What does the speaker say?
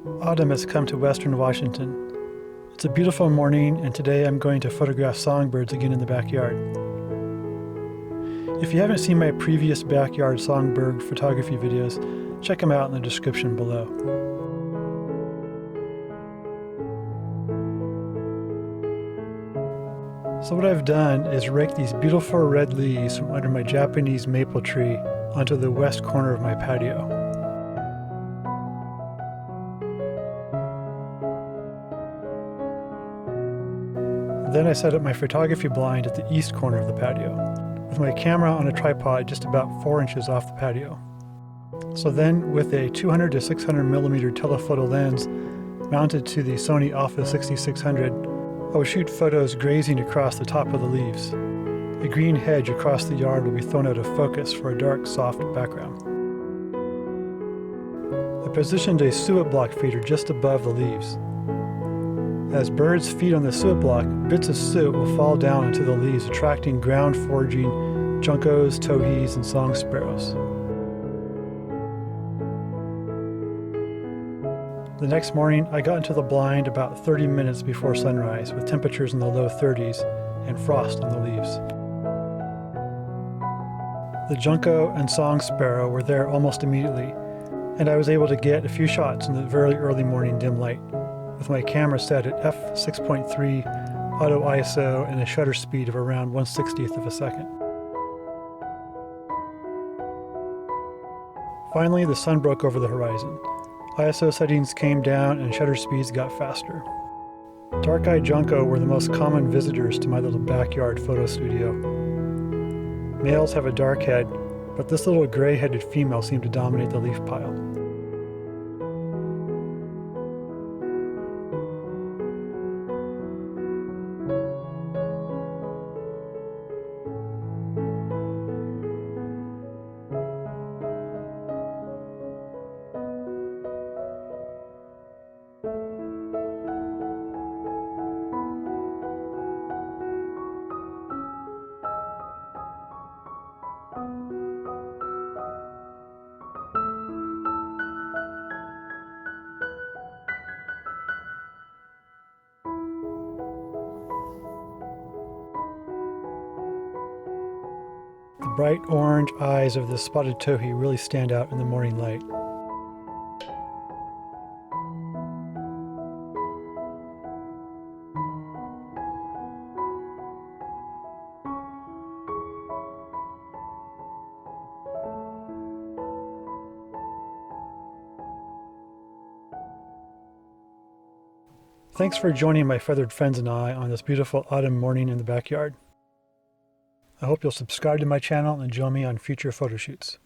Autumn has come to western Washington. It's a beautiful morning, and today I'm going to photograph songbirds again in the backyard. If you haven't seen my previous backyard songbird photography videos, check them out in the description below. So what I've done is rake these beautiful red leaves from under my Japanese maple tree onto the west corner of my patio. Then I set up my photography blind at the east corner of the patio, with my camera on a tripod just about 4 inches off the patio. So then, with a 200 to 600 millimeter telephoto lens mounted to the Sony Alpha 6600, I will shoot photos grazing across the top of the leaves. A green hedge across the yard will be thrown out of focus for a dark, soft background. I positioned a suet block feeder just above the leaves. As birds feed on the suet block, bits of suet will fall down into the leaves, attracting ground foraging juncos, towhees, and song sparrows. The next morning, I got into the blind about 30 minutes before sunrise, with temperatures in the low 30s and frost on the leaves. The junco and song sparrow were there almost immediately, and I was able to get a few shots in the very early morning dim light, with my camera set at f6.3 auto ISO and a shutter speed of around 1/60th of a second. Finally, the sun broke over the horizon. ISO settings came down and shutter speeds got faster. Dark-eyed junco were the most common visitors to my little backyard photo studio. Males have a dark head, but this little gray-headed female seemed to dominate the leaf pile. The bright orange eyes of the spotted towhee really stand out in the morning light. Thanks for joining my feathered friends and I on this beautiful autumn morning in the backyard. I hope you'll subscribe to my channel and join me on future photo shoots.